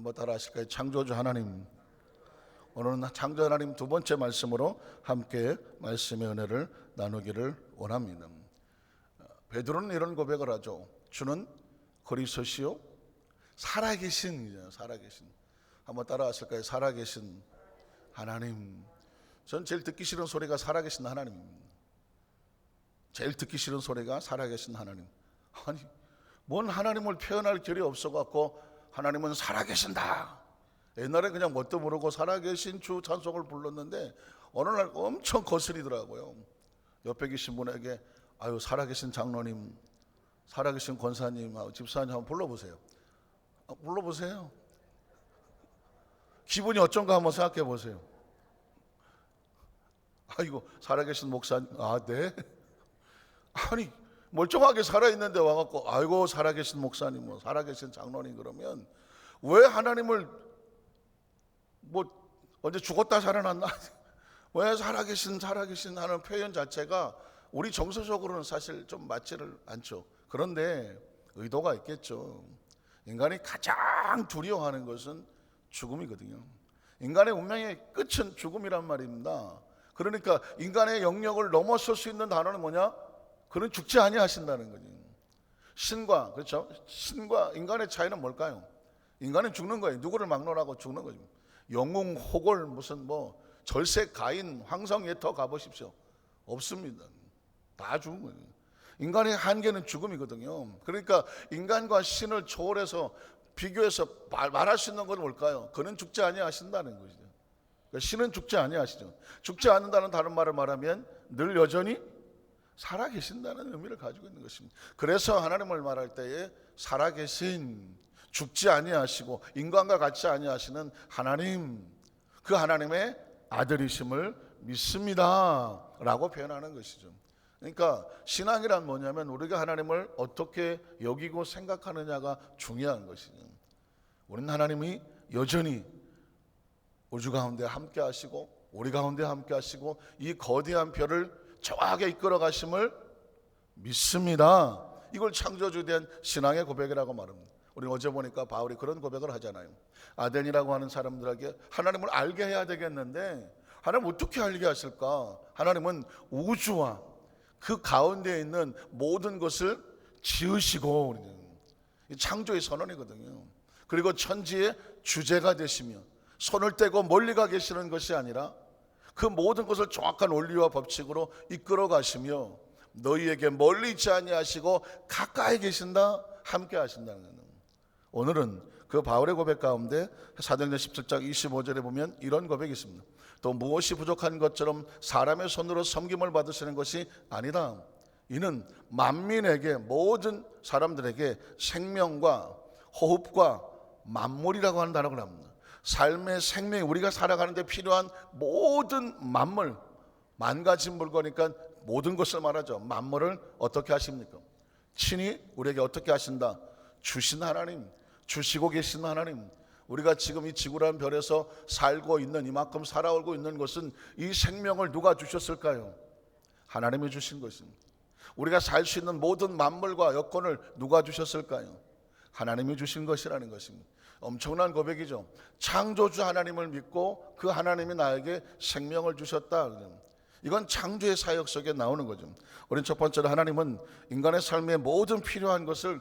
한번 따라 하실까요? 창조주 하나님. 오늘은 창조 하나님 두 번째 말씀으로 함께 말씀의 은혜를 나누기를 원합니다. 베드로는 이런 고백을 하죠. 주는 그리스도시요 살아계신. 한번 따라 하실까요? 살아계신 하나님. 전 제일 듣기 싫은 소리가 살아계신 하나님입니다. 제일 듣기 싫은 소리가 살아계신 하나님. 아니, 뭔 하나님을 표현할 결이 없어갖고 하나님은 살아계신다. 옛날에 그냥 뭣도 모르고 살아계신 주 찬송을 불렀는데 어느 날 엄청 거스리더라고요. 옆에 계신 분에게 아유 살아계신 장로님, 살아계신 권사님, 집사님 한번 불러보세요. 불러보세요. 기분이 어쩐가 한번 생각해 보세요. 아이고 살아계신 목사님, 네. 아니 멀쩡하게 살아있는데 와갖고 아이고 살아계신 목사님, 살아계신 장로님 그러면 왜 하나님을 언제 죽었다 살아났나? 왜 살아계신 하는 표현 자체가 우리 정서적으로는 사실 좀 맞지를 않죠. 그런데 의도가 있겠죠. 인간이 가장 두려워하는 것은 죽음이거든요. 인간의 운명의 끝은 죽음이란 말입니다. 그러니까 인간의 영역을 넘어설 수 있는 단어는 뭐냐? 그는 죽지 아니하신다는 거죠. 신과, 그렇죠? 신과 인간의 차이는 뭘까요? 인간은 죽는 거예요. 누구를 막론하고 죽는 거죠. 영웅, 호골, 무슨 절세, 가인, 황성, 예터 가보십시오. 없습니다. 다 죽은 거예요. 인간의 한계는 죽음이거든요. 그러니까 인간과 신을 초월해서 비교해서 말할 수 있는 건 뭘까요? 그는 죽지 아니하신다는 것이죠. 그러니까 신은 죽지 아니하시죠. 죽지 않는다는 다른 말을 말하면 늘 여전히 살아계신다는 의미를 가지고 있는 것입니다. 그래서 하나님을 말할 때에 살아계신, 죽지 아니하시고 인간과 같이 아니하시는 하나님, 그 하나님의 아들이심을 믿습니다 라고 표현하는 것이죠. 그러니까 신앙이란 뭐냐면 우리가 하나님을 어떻게 여기고 생각하느냐가 중요한 것이죠. 우리는 하나님이 여전히 우주 가운데 함께 하시고 우리 가운데 함께 하시고 이 거대한 별을 정확하게 이끌어 가심을 믿습니다. 이걸 창조주에 대한 신앙의 고백이라고 말합니다. 우리 어제 보니까 바울이 그런 고백을 하잖아요. 아덴이라고 하는 사람들에게 하나님을 알게 해야 되겠는데 하나님 어떻게 알게 하실까? 하나님은 우주와 그 가운데 있는 모든 것을 지으시고, 창조의 선언이거든요. 그리고 천지의 주제가 되시며 손을 떼고 멀리 가 계시는 것이 아니라 그 모든 것을 정확한 원리와 법칙으로 이끌어 가시며 너희에게 멀리 있지 아니하시고 가까이 계신다, 함께 하신다는 거예요. 오늘은 그 바울의 고백 가운데 사도행전 17장 25절에 보면 이런 고백이 있습니다. 또 무엇이 부족한 것처럼 사람의 손으로 섬김을 받으시는 것이 아니다. 이는 만민에게, 모든 사람들에게 생명과 호흡과 만물이라고 하는 단어를 합니다. 삶의 생명, 우리가 살아가는 데 필요한 모든 만물, 만 가지 물건이니까 모든 것을 말하죠. 만물을 어떻게 하십니까? 친히 우리에게 어떻게 하신다? 주신 하나님, 주시고 계신 하나님. 우리가 지금 이 지구라는 별에서 살고 있는, 이만큼 살아오고 있는 것은 이 생명을 누가 주셨을까요? 하나님이 주신 것입니다. 우리가 살 수 있는 모든 만물과 여건을 누가 주셨을까요? 하나님이 주신 것이라는 것입니다. 엄청난 고백이죠. 창조주 하나님을 믿고 그 하나님이 나에게 생명을 주셨다. 이건 창조의 사역 속에 나오는 거죠. 우리는 첫 번째로 하나님은 인간의 삶에 모든 필요한 것을,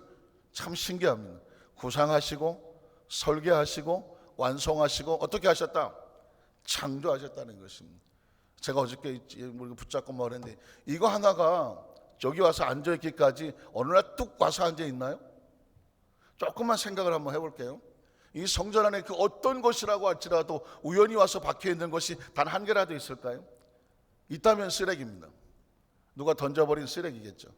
참 신기합니다, 구상하시고 설계하시고 완성하시고 어떻게 하셨다? 창조하셨다는 것입니다. 제가 어저께 붙잡고 말했는데 이거 하나가 저기 와서 앉아있기까지 어느 날 뚝 와서 앉아있나요? 조금만 생각을 한번 해볼게요. 이 성전 안에 그 어떤 것이라고 할지라도 우연히 와서 박혀있는 것이 단 한 개라도 있을까요? 있다면 쓰레기입니다. 누가 던져버린 쓰레기겠죠.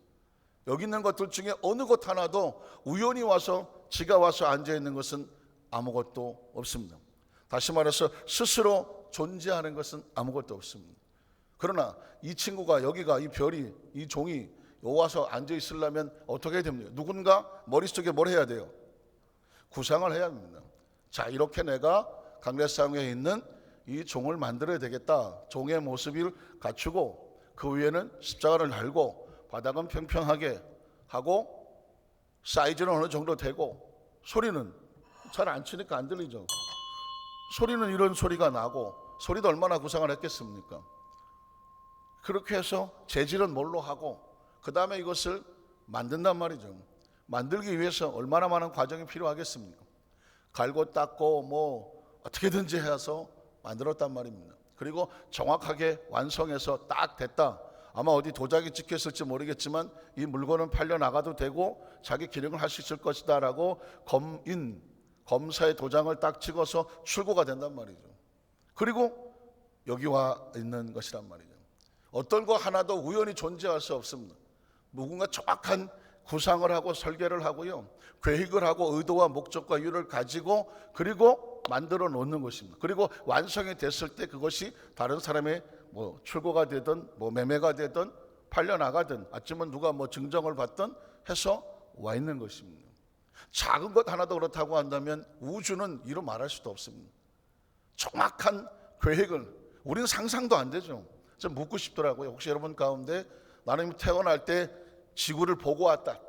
여기 있는 것들 중에 어느 것 하나도 우연히 와서 지가 와서 앉아있는 것은 아무것도 없습니다. 다시 말해서 스스로 존재하는 것은 아무것도 없습니다. 그러나 이 친구가, 여기가, 이 별이, 이 종이 와서 앉아있으려면 어떻게 해야 됩니까? 누군가 머릿속에 뭘 해야 돼요? 구상을 해야 합니다. 자, 이렇게 내가 강례상에 있는 이 종을 만들어야 되겠다. 종의 모습을 갖추고 그 위에는 십자가를 달고 바닥은 평평하게 하고 사이즈는 어느 정도 되고 소리는 잘 안 치니까 안 들리죠. 소리는 이런 소리가 나고, 소리도 얼마나 구상을 했겠습니까? 그렇게 해서 재질은 뭘로 하고 그 다음에 이것을 만든단 말이죠. 만들기 위해서 얼마나 많은 과정이 필요하겠습니까? 갈고 닦고 뭐 어떻게든지 해서 만들었단 말입니다. 그리고 정확하게 완성해서 딱 됐다. 아마 어디 도자기 찍혔을지 모르겠지만 이 물건은 팔려나가도 되고 자기 기능을 할 수 있을 것이다 라고 검사의 도장을 딱 찍어서 출고가 된단 말이죠. 그리고 여기 와 있는 것이란 말이죠. 어떤 거 하나도 우연히 존재할 수 없습니다. 누군가 정확한 구상을 하고 설계를 하고요, 계획을 하고 의도와 목적과 이유를 가지고 그리고 만들어 놓는 것입니다. 그리고 완성이 됐을 때 그것이 다른 사람의 뭐 출고가 되든 뭐 매매가 되든 팔려나가든 아니면 누가 뭐 증정을 받든 해서 와 있는 것입니다. 작은 것 하나도 그렇다고 한다면 우주는 이루 말할 수도 없습니다. 정확한 계획을 우리는 상상도 안 되죠. 좀 묻고 싶더라고요. 혹시 여러분 가운데 나는 태어날 때 지구를 보고 왔다,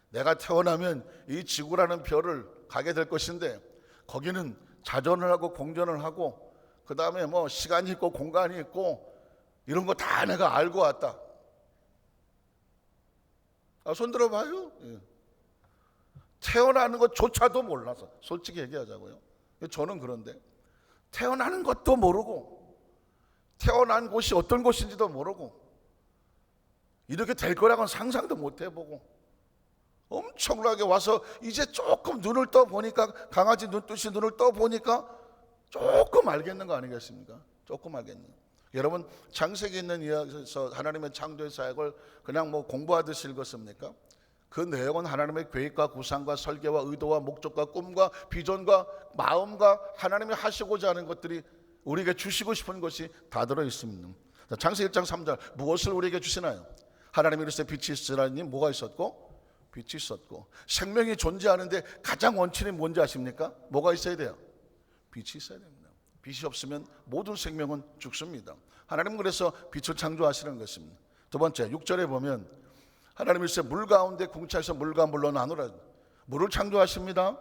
내가 태어나면 이 지구라는 별을 가게 될 것인데 거기는 자전을 하고 공전을 하고 그 다음에 뭐 시간이 있고 공간이 있고 이런 거 다 내가 알고 왔다. 손 들어봐요. 태어나는 것조차도 몰라서, 솔직히 얘기하자고요. 저는 그런데 태어나는 것도 모르고 태어난 곳이 어떤 곳인지도 모르고 이렇게 될 거라고는 상상도 못 해보고 엄청나게 와서 이제 조금 눈을 떠 보니까, 강아지 눈뜨시 눈을 떠 보니까 조금 알겠는 거 아니겠습니까? 조금 알겠는. 여러분 창세기 있는 이야기에서 하나님의 창조의 사역을 그냥 뭐 공부하듯이 읽었습니까? 그 내용은 하나님의 계획과 구상과 설계와 의도와 목적과 꿈과 비전과 마음과 하나님이 하시고자 하는 것들이 우리에게 주시고 싶은 것이 다 들어 있습니다. 창세기 1장 3절 무엇을 우리에게 주시나요? 하나님이 이르시되 빛이 있으라니 뭐가 있었고? 빛이 있었고. 생명이 존재하는데 가장 원칙이 뭔지 아십니까? 뭐가 있어야 돼요? 빛이 있어야 됩니다. 빛이 없으면 모든 생명은 죽습니다. 하나님은 그래서 빛을 창조하시는 것입니다. 두 번째 6절에 보면 하나님이 이르시되 물 가운데 궁창에서 물과 물로 나누라. 물을 창조하십니다.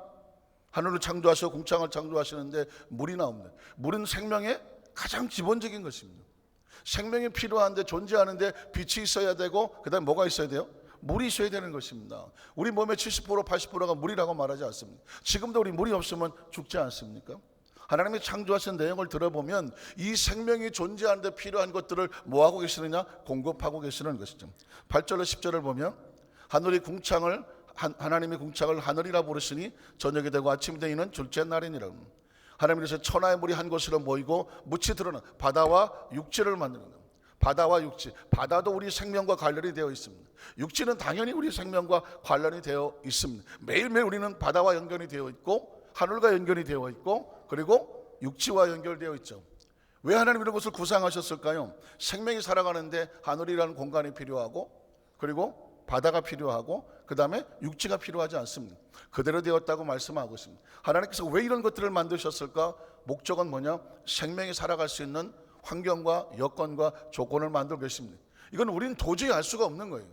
하늘을 창조하시고 궁창을 창조하시는데 물이 나옵니다. 물은 생명의 가장 기본적인 것입니다. 생명이 필요한데 존재하는데 빛이 있어야 되고 그 다음에 뭐가 있어야 돼요? 물이 있어야 되는 것입니다. 우리 몸의 70% 80%가 물이라고 말하지 않습니까? 지금도 우리 물이 없으면 죽지 않습니까? 하나님이 창조하신 내용을 들어보면 이 생명이 존재하는데 필요한 것들을 뭐하고 계시느냐? 공급하고 계시는 것이죠. 8절로 10절을 보면 하나님이 궁창을 하늘이라 부르시니 저녁이 되고 아침이 되는 둘째 날이니라. 하나님이 그래서 천하의 물이 한 곳으로 모이고 묻이 드러나 바다와 육지를 만드는 것. 바다와 육지, 바다도 우리 생명과 관련이 되어 있습니다. 육지는 당연히 우리 생명과 관련이 되어 있습니다. 매일매일 우리는 바다와 연결이 되어 있고 하늘과 연결이 되어 있고 그리고 육지와 연결되어 있죠. 왜 하나님 이런 것을 구상하셨을까요? 생명이 살아가는데 하늘이라는 공간이 필요하고 그리고 바다가 필요하고 그 다음에 육지가 필요하지 않습니다. 그대로 되었다고 말씀하고 있습니다. 하나님께서 왜 이런 것들을 만드셨을까? 목적은 뭐냐? 생명이 살아갈 수 있는 환경과 여건과 조건을 만들고 계십니다. 이건 우리는 도저히 알 수가 없는 거예요.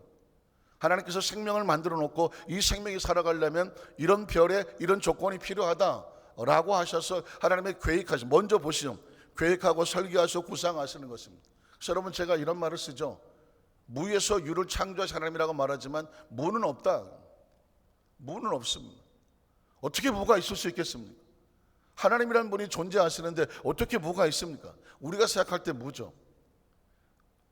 하나님께서 생명을 만들어 놓고 이 생명이 살아가려면 이런 별에 이런 조건이 필요하다라고 하셔서 하나님의 계획하시고, 먼저 보시죠. 계획하고 설계하시고 구상하시는 것입니다. 그래서 여러분 제가 이런 말을 쓰죠. 무에서 유를 창조하신 하나님이라고 말하지만 무는 없다. 무는 없습니다. 어떻게 무가 있을 수 있겠습니까? 하나님이라는 분이 존재하시는데 어떻게 무가 있습니까? 우리가 생각할 때 무죠.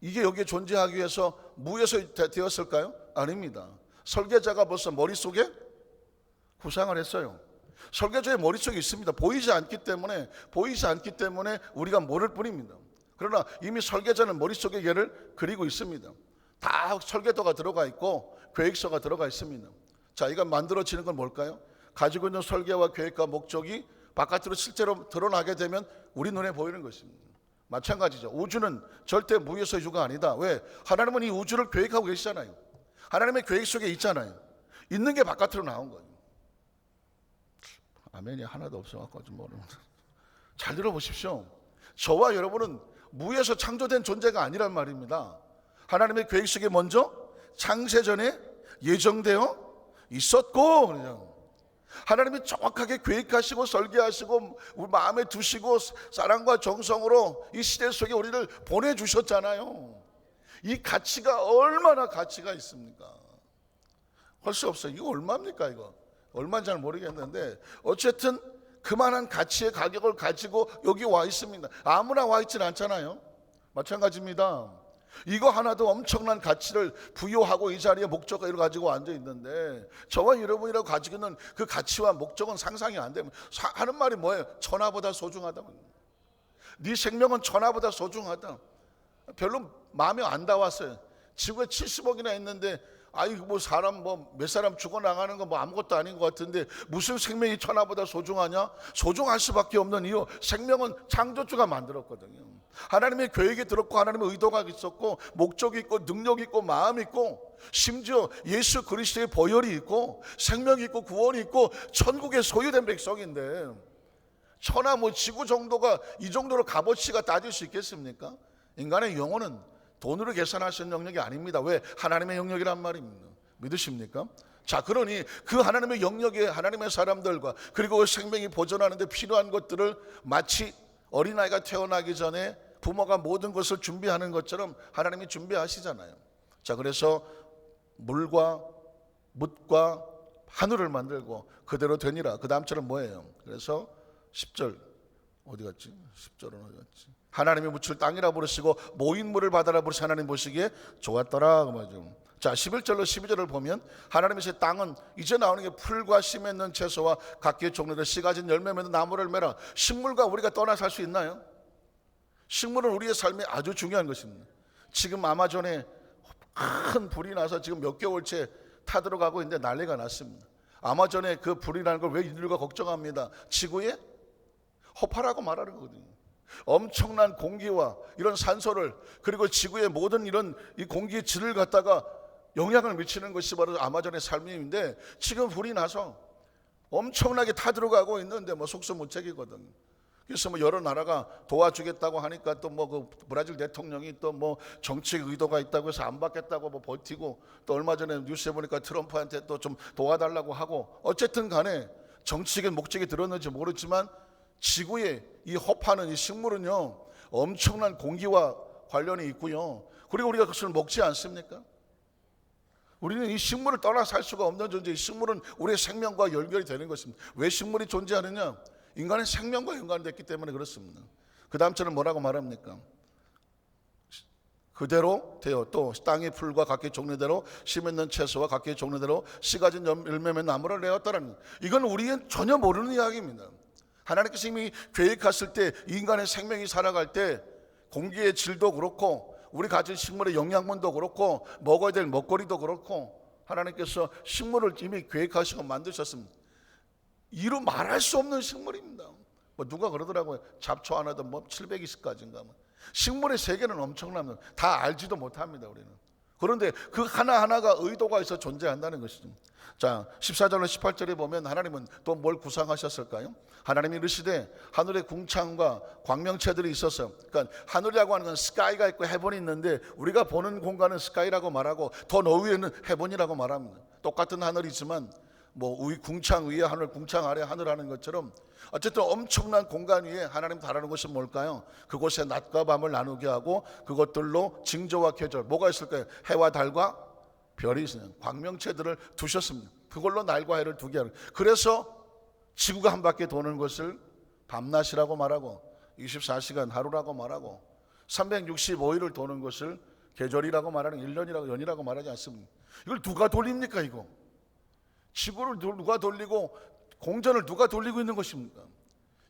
이게 여기에 존재하기 위해서 무에서 되었을까요? 아닙니다. 설계자가 벌써 머릿속에 구상을 했어요. 설계자의 머릿속에 있습니다. 보이지 않기 때문에 우리가 모를 뿐입니다. 그러나 이미 설계자는 머릿속에 얘를 그리고 있습니다. 다 설계도가 들어가 있고 계획서가 들어가 있습니다. 자, 이가 만들어지는 건 뭘까요? 가지고 있는 설계와 계획과 목적이 바깥으로 실제로 드러나게 되면 우리 눈에 보이는 것입니다. 마찬가지죠. 우주는 절대 무에서 유가 아니다. 왜? 하나님은 이 우주를 계획하고 계시잖아요. 하나님의 계획 속에 있잖아요. 있는 게 바깥으로 나온 거예요. 아멘이 하나도 없어갖고 좀 모르는데. 잘 들어보십시오. 저와 여러분은 무에서 창조된 존재가 아니란 말입니다. 하나님의 계획 속에 먼저 창세전에 예정되어 있었고, 그냥 하나님이 정확하게 계획하시고 설계하시고 우리 마음에 두시고 사랑과 정성으로 이 시대 속에 우리를 보내주셨잖아요. 이 가치가 얼마나 가치가 있습니까? 할 수 없어요. 이거 얼마입니까? 이거 얼마인지 잘 모르겠는데 어쨌든 그만한 가치의 가격을 가지고 여기 와 있습니다. 아무나 와 있지는 않잖아요. 마찬가지입니다. 이거 하나도 엄청난 가치를 부여하고 이 자리에 목적을 가지고 앉아 있는데 저와 여러분이라고 가지고 있는 그 가치와 목적은 상상이 안 되면 하는 말이 뭐예요? 천하보다 소중하다. 네 생명은 천하보다 소중하다. 별로 마음에 안 닿았어요. 지구에 70억이나 있는데 뭐 사람 몇 사람 죽어나가는 건 뭐 아무것도 아닌 것 같은데 무슨 생명이 천하보다 소중하냐? 소중할 수밖에 없는 이유, 생명은 창조주가 만들었거든요. 하나님의 계획이 들었고 하나님의 의도가 있었고 목적이 있고 능력이 있고 마음이 있고 심지어 예수 그리스도의 보혈이 있고 생명이 있고 구원이 있고 천국의 소유된 백성인데 천하 지구 정도가 이 정도로 값어치가 따질 수 있겠습니까? 인간의 영혼은 돈으로 계산할 수 있는 영역이 아닙니다. 왜? 하나님의 영역이란 말입니다. 믿으십니까? 자, 그러니 그 하나님의 영역에 하나님의 사람들과 그리고 그 생명이 보존하는 데 필요한 것들을 마치 어린아이가 태어나기 전에 부모가 모든 것을 준비하는 것처럼 하나님이 준비하시잖아요. 자, 그래서 물과 묻과 하늘을 만들고 그대로 되니라. 그 다음처럼 뭐예요? 그래서 10절 어디 갔지? 10절은 어디 갔지? 하나님이 묻힐 땅이라 부르시고 모인 물을 바다라 부르시 하나님 보시기에 좋았더라 그 말이죠. 자, 11절로 12절을 보면 하나님의 땅은 이제 나오는 게 풀과 씨 맺는 채소와 각기의 종류로 씨 가진 열매 맺는 나무를 매라. 식물과 우리가 떠나 살 수 있나요? 식물은 우리의 삶에 아주 중요한 것입니다. 지금 아마존에 큰 불이 나서 지금 몇 개월째 타들어가고 있는데 난리가 났습니다. 아마존에 그 불이라는 걸 왜 인류가 걱정합니다. 지구에 허파라고 말하는 거거든요. 엄청난 공기와 이런 산소를 그리고 지구의 모든 이런 이 공기의 질을 갖다가 영향을 미치는 것이 바로 아마존의 삶인데 지금 불이 나서 엄청나게 타들어가고 있는데 속수무책이거든요. 그래서 여러 나라가 도와주겠다고 하니까 또 그 브라질 대통령이 또 정치적 의도가 있다고 해서 안 받겠다고 버티고 또 얼마 전에 뉴스에 보니까 트럼프한테 또 좀 도와달라고 하고 어쨌든 간에 정치적인 목적이 들었는지 모르지만 지구의 이 허파는 이 식물은요 엄청난 공기와 관련이 있고요. 그리고 우리가 그것을 먹지 않습니까? 우리는 이 식물을 떠나 살 수가 없는 존재. 이 식물은 우리의 생명과 연결이 되는 것입니다. 왜 식물이 존재하느냐? 인간의 생명과 연관됐기 때문에 그렇습니다. 그 다음처럼 뭐라고 말합니까? 그대로 되어 또 땅의 풀과 각기 종류대로 씨 맺는 채소와 각기 종류대로 씨 가진 열매 맺는 나무를 내었다는 이건 우리는 전혀 모르는 이야기입니다. 하나님께서 이미 계획하실 때 인간의 생명이 살아갈 때 공기의 질도 그렇고 우리 가진 식물의 영양분도 그렇고 먹어야 될 먹거리도 그렇고 하나님께서 식물을 이미 계획하시고 만드셨습니다. 이루 말할 수 없는 식물입니다. 누가 그러더라고요. 잡초 하나도 720가지인가. 식물의 세계는 엄청납니다. 다 알지도 못합니다. 우리는. 그런데 그 하나하나가 의도가 있어 존재한다는 것이죠. 자, 14절로 18절에 보면 하나님은 또 뭘 구상하셨을까요? 하나님이 이르시되 하늘에 궁창과 광명체들이 있어서, 그러니까 하늘이라고 하는 건 스카이가 있고 헤븐이 있는데 우리가 보는 공간은 스카이라고 말하고 더 너위에는 헤븐이라고 말합니다. 똑같은 하늘이지만 위 궁창 위에 하늘, 궁창 아래 하늘 하는 것처럼 어쨌든 엄청난 공간 위에 하나님 다루는 것은 뭘까요? 그곳에 낮과 밤을 나누게 하고 그것들로 징조와 계절, 뭐가 있을까요? 해와 달과 별이 있어요. 광명체들을 두셨습니다. 그걸로 날과 해를 두게 하는. 그래서 지구가 한 바퀴 도는 것을 밤낮이라고 말하고 24시간 하루라고 말하고 365일을 도는 것을 계절이라고 말하는 1년이라고 연이라고 말하지 않습니다. 이걸 누가 돌립니까 이거? 지구를 누가 돌리고 공전을 누가 돌리고 있는 것입니까?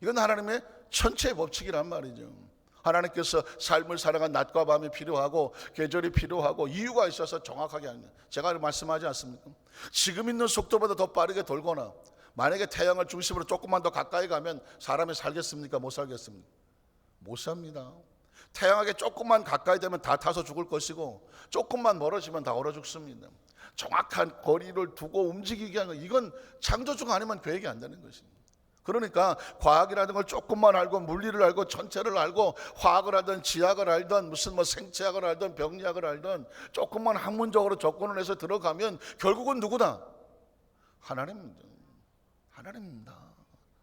이건 하나님의 천체의 법칙이란 말이죠. 하나님께서 삶을 살아간 낮과 밤이 필요하고 계절이 필요하고 이유가 있어서 정확하게 합니다. 제가 말씀하지 않습니까? 지금 있는 속도보다 더 빠르게 돌거나 만약에 태양을 중심으로 조금만 더 가까이 가면 사람이 살겠습니까? 못 살겠습니까? 못 삽니다. 태양에게 조금만 가까이 되면 다 타서 죽을 것이고 조금만 멀어지면 다 얼어 죽습니다. 정확한 거리를 두고 움직이게 하는 것, 이건 창조주가 아니면 계획이 안 되는 것입니다. 그러니까 과학이라는 걸 조금만 알고 물리를 알고 전체를 알고 화학을 하든 지학을 알든 무슨 생체학을 알든 병리학을 알든 조금만 학문적으로 접근을 해서 들어가면 결국은 누구다? 하나님입니다. 하나님입니다.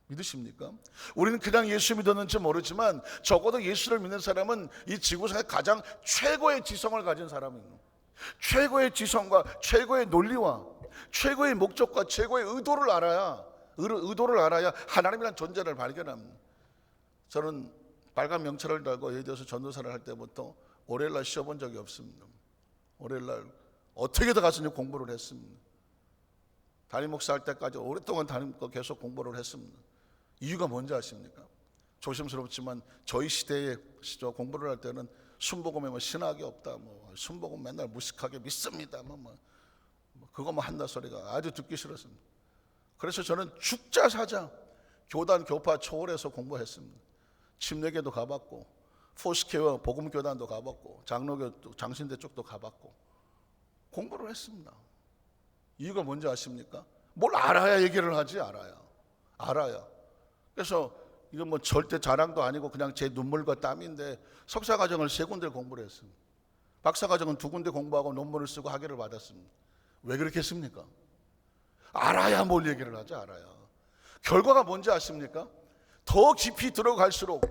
믿으십니까? 우리는 그냥 예수 믿었는지 모르지만 적어도 예수를 믿는 사람은 이 지구상에 가장 최고의 지성을 가진 사람입니다. 최고의 지성과 최고의 논리와 최고의 목적과 최고의 의도를 알아야 하나님이라는 존재를 발견합니다. 저는 빨간 명찰을 달고 예대에서 전도사를 할 때부터 월요일날 쉬어본 적이 없습니다. 월요일날 어떻게든 가서 공부를 했습니다. 담임 목사 할 때까지 오랫동안 계속 공부를 했습니다. 이유가 뭔지 아십니까? 조심스럽지만 저희 시대에 공부를 할 때는 순복음에 신학이 없다, 순복음 맨날 무식하게 믿습니다, 그거만 한다 소리가 아주 듣기 싫었습니다. 그래서 저는 죽자 사자 교단 교파 초월해서 공부했습니다. 침례교도 가봤고 포스케어 복음교단도 가봤고 장로교 장신대 쪽도 가봤고 공부를 했습니다. 이유가 뭔지 아십니까? 뭘 알아야 얘기를 하지. 알아야. 그래서 이건 절대 자랑도 아니고 그냥 제 눈물과 땀인데 석사과정을 3군데 공부를 했습니다. 박사과정은 2군데 공부하고 논문을 쓰고 학위를 받았습니다. 왜 그렇게 했습니까? 알아야 뭘 얘기를 하지. 알아야. 결과가 뭔지 아십니까? 더 깊이 들어갈수록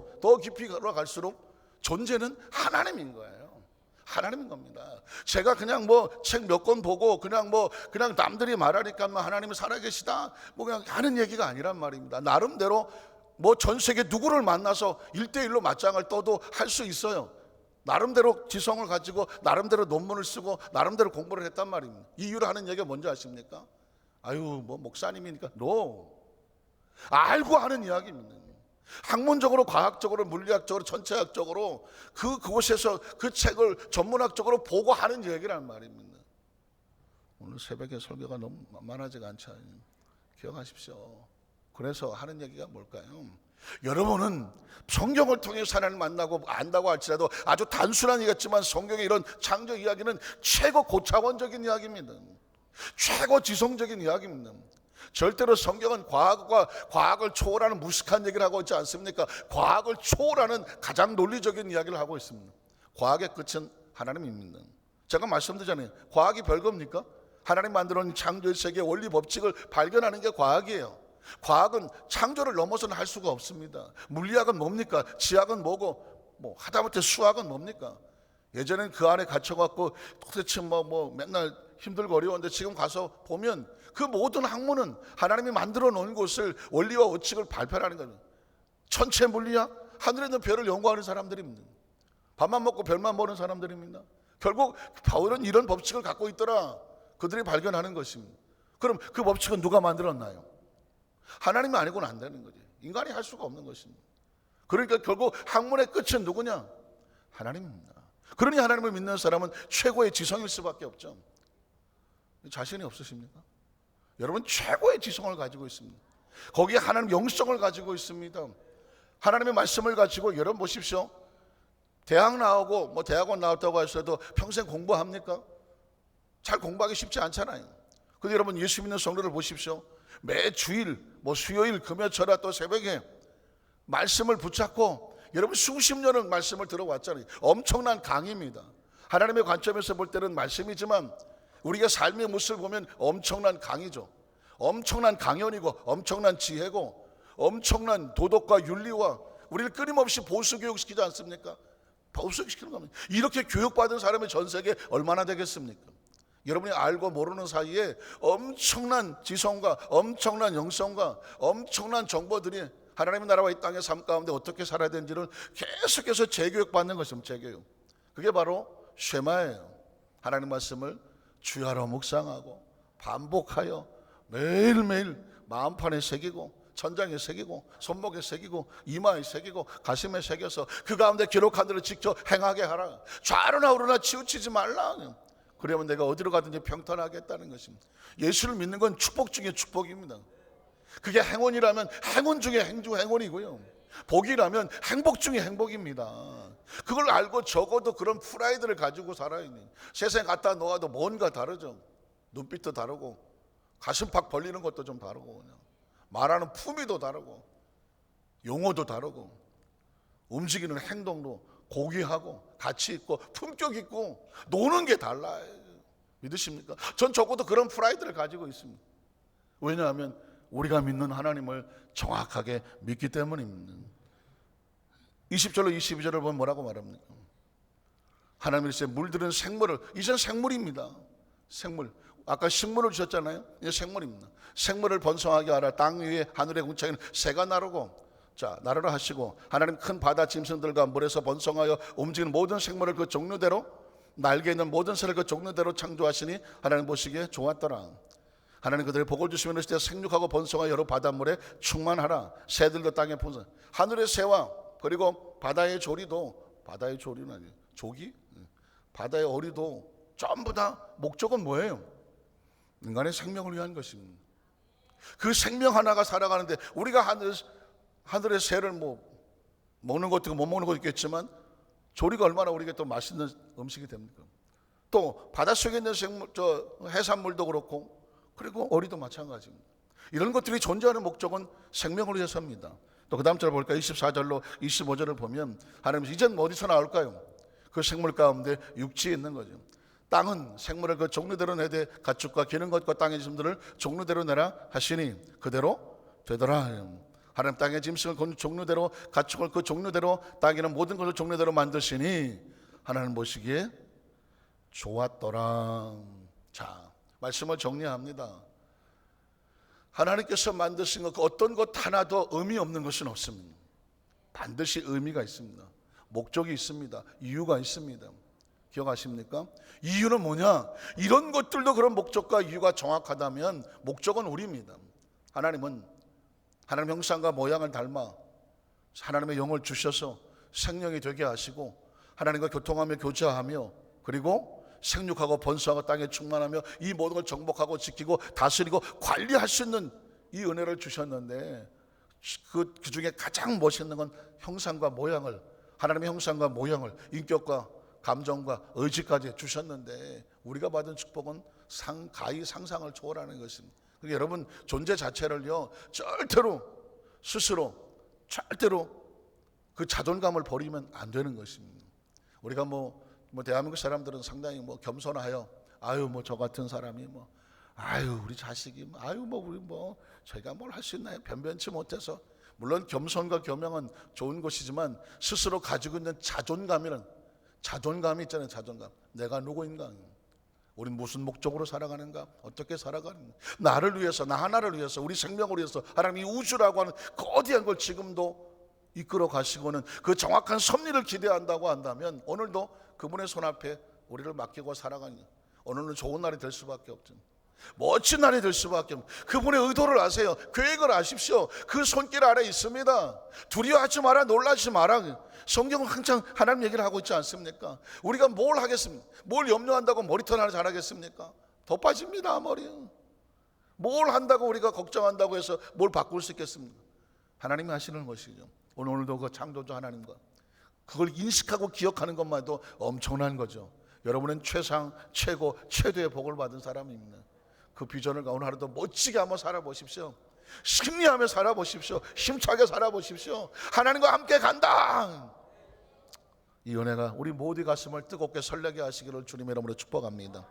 존재는 하나님인 거예요. 하나님인 겁니다. 제가 그냥 책 몇 권 보고 그냥 남들이 말하니까 하나님은 살아계시다 그냥 하는 얘기가 아니란 말입니다. 나름대로 전 세계 누구를 만나서 1대1로 맞짱을 떠도 할 수 있어요. 나름대로 지성을 가지고 나름대로 논문을 쓰고 나름대로 공부를 했단 말입니다. 이유로 하는 얘기가 뭔지 아십니까? 목사님이니까 알고 하는 이야기입니다. 학문적으로, 과학적으로, 물리학적으로, 전체학적으로 그곳에서 그 책을 전문학적으로 보고 하는 얘기란 말입니다. 오늘 새벽에 설교가 너무 만만하지가 않죠. 기억하십시오. 그래서 하는 얘기가 뭘까요? 여러분은 성경을 통해서 하나님을 만나고 안다고 할지라도 아주 단순한 이야기지만 성경의 이런 창조 이야기는 최고 고차원적인 이야기입니다. 최고 지성적인 이야기입니다. 절대로 성경은 과학을 초월하는 무식한 얘기를 하고 있지 않습니까? 과학을 초월하는 가장 논리적인 이야기를 하고 있습니다. 과학의 끝은 하나님입니다. 제가 말씀드리잖아요. 과학이 별겁니까? 하나님 만들어놓은 창조의 세계의 원리 법칙을 발견하는 게 과학이에요. 과학은 창조를 넘어서는 할 수가 없습니다. 물리학은 뭡니까? 지학은 뭐고 하다못해 수학은 뭡니까? 예전엔 그 안에 갇혀갖고 도대체 맨날 힘들고 어려웠는데 지금 가서 보면 그 모든 학문은 하나님이 만들어 놓은 것을 원리와 원칙을 발표하는 거예요. 천체 물리학, 하늘에 있는 별을 연구하는 사람들입니다. 밥만 먹고 별만 보는 사람들입니다. 결국 바울은 이런 법칙을 갖고 있더라. 그들이 발견하는 것입니다. 그럼 그 법칙은 누가 만들었나요? 하나님이 아니고는 안 되는 거지. 인간이 할 수가 없는 것입니다. 그러니까 결국 학문의 끝은 누구냐? 하나님입니다. 그러니 하나님을 믿는 사람은 최고의 지성일 수밖에 없죠. 자신이 없으십니까? 여러분 최고의 지성을 가지고 있습니다. 거기에 하나님 영성을 가지고 있습니다. 하나님의 말씀을 가지고 여러분 보십시오. 대학 나오고 대학원 나왔다고 해서도 평생 공부합니까? 잘 공부하기 쉽지 않잖아요. 근데 여러분 예수 믿는 성도를 보십시오. 매 주일 수요일 금요철야 또 새벽에 말씀을 붙잡고 여러분 수십 년은 말씀을 들어왔잖아요. 엄청난 강의입니다. 하나님의 관점에서 볼 때는 말씀이지만 우리가 삶의 모습을 보면 엄청난 강의죠. 엄청난 강연이고 엄청난 지혜고 엄청난 도덕과 윤리와 우리를 끊임없이 보수교육시키지 않습니까? 보수교육시키는 겁니다. 이렇게 교육받은 사람의 전 세계에 얼마나 되겠습니까? 여러분이 알고 모르는 사이에 엄청난 지성과 엄청난 영성과 엄청난 정보들이 하나님의 나라와 이 땅의 삶 가운데 어떻게 살아야 되는지를 계속해서 재교육받는 것입니다. 재교육. 그게 바로 쉐마예요. 하나님 말씀을 주야로 묵상하고 반복하여 매일매일 마음판에 새기고 천장에 새기고 손목에 새기고 이마에 새기고 가슴에 새겨서 그 가운데 기록한 대로 직접 행하게 하라. 좌로나 우로나 치우치지 말라. 그러면 내가 어디로 가든지 평탄하겠다는 것입니다. 예수를 믿는 건 축복 중에 축복입니다. 그게 행운이라면 행운 중에 행운이고요. 복이라면 행복 중에 행복입니다. 그걸 알고 적어도 그런 프라이드를 가지고 살아야 돼. 세상에 갖다 놓아도 뭔가 다르죠. 눈빛도 다르고 가슴팍 벌리는 것도 좀 다르고 그냥 말하는 품위도 다르고 용어도 다르고 움직이는 행동도 고귀하고 가치 있고 품격 있고 노는 게 달라요. 믿으십니까? 전 적어도 그런 프라이드를 가지고 있습니다. 왜냐하면 우리가 믿는 하나님을 정확하게 믿기 때문입니다. 20절로 22절을 보면 뭐라고 말합니까? 하나님이 이제 물들은 생물을, 이젠 생물입니다. 생물. 아까 식물을 주셨잖아요. 이제 생물입니다. 생물을 번성하게 하라. 땅 위에 하늘의 궁창에는 새가 나르고, 자, 나르라 하시고, 하나님 큰 바다 짐승들과 물에서 번성하여 움직이는 모든 생물을 그 종류대로, 날개 있는 모든 새를 그 종류대로 창조하시니 하나님 보시기에 좋았더라. 하나님 그들의 복을 주시며 이르시되 생육하고 번성하여 여러 바닷물에 충만하라. 새들도 땅에 번성. 하늘의 새와 그리고 바다의 조리도, 바다의 조리는 아니에요, 조기? 바다의 어리도 전부 다 목적은 뭐예요? 인간의 생명을 위한 것입니다. 그 생명 하나가 살아가는데 우리가 하늘의 새를 먹는 것도 못 먹는 것도 있겠지만 조리가 얼마나 우리에게 또 맛있는 음식이 됩니까? 또 바닷속에 있는 해산물도 그렇고, 그리고 어리도 마찬가지입니다. 이런 것들이 존재하는 목적은 생명을 위해서입니다. 또 그 다음 절 볼까요? 24절로 25절을 보면 하나님 이젠 어디서 나올까요? 그 생물 가운데 육지에 있는 거죠. 땅은 생물을 그 종류대로 내되 가축과 기는 것과 땅의 짐승들을 종류대로 내라 하시니 그대로 되더라. 하나님 땅의 짐승을 그 종류대로, 가축을 그 종류대로, 땅에는 모든 것을 종류대로 만드시니 하나님 보시기에 좋았더라. 자, 말씀을 정리합니다. 하나님께서 만드신 것, 그 어떤 것 하나도 의미 없는 것은 없습니다. 반드시 의미가 있습니다. 목적이 있습니다. 이유가 있습니다. 기억하십니까? 이유는 뭐냐? 이런 것들도 그런 목적과 이유가 정확하다면 목적은 우리입니다. 하나님은 하나님 형상과 모양을 닮아 하나님의 영을 주셔서 생명이 되게 하시고 하나님과 교통하며 교제하며 그리고 생육하고 번성하고 땅에 충만하며 이 모든 걸 정복하고 지키고 다스리고 관리할 수 있는 이 은혜를 주셨는데 그 중에 가장 멋있는 건 형상과 모양을, 하나님의 형상과 모양을, 인격과 감정과 의지까지 주셨는데 우리가 받은 축복은 가히 상상을 초월하는 것입니다. 그러니까 여러분 존재 자체를요 절대로 스스로 절대로 그 자존감을 버리면 안 되는 것입니다. 우리가 대한민국 사람들은 상당히 겸손하여 아유 저 같은 사람이 아유 우리 자식이 아유 우리 저희가 뭘 할 수 있나요? 변변치 못해서. 물론 겸손과 겸양은 좋은 것이지만 스스로 가지고 있는 자존감이 있잖아요. 자존감. 내가 누구인가? 우린 무슨 목적으로 살아가는가? 어떻게 살아가는가? 나를 위해서, 나 하나를 위해서, 우리 생명을 위해서 하나님이 우주라고 하는 거대한 걸 지금도 이끌어 가시고는 그 정확한 섭리를 기대한다고 한다면 오늘도 그분의 손앞에 우리를 맡기고 살아가는, 오늘은 좋은 날이 될 수밖에 없죠. 멋진 날이 될 수밖에 없죠. 그분의 의도를 아세요. 계획을 아십시오. 그 손길 아래 있습니다. 두려워하지 마라, 놀라지 마라. 성경은 항상 하나님 얘기를 하고 있지 않습니까? 우리가 뭘 하겠습니까? 뭘 염려한다고 머리털 하나 잘하겠습니까? 더 빠집니다, 머리. 뭘 한다고 우리가 걱정한다고 해서 뭘 바꿀 수 있겠습니까? 하나님이 하시는 것이죠. 오늘도 그 창조주 하나님과 그걸 인식하고 기억하는 것만도 엄청난 거죠. 여러분은 최상, 최고, 최대의 복을 받은 사람입니다. 그 비전을 오늘 하루도 멋지게 한번 살아보십시오. 승리하며 살아보십시오. 힘차게 살아보십시오. 하나님과 함께 간다. 이 은혜가 우리 모두의 가슴을 뜨겁게 설레게 하시기를 주님의 이름으로 축복합니다.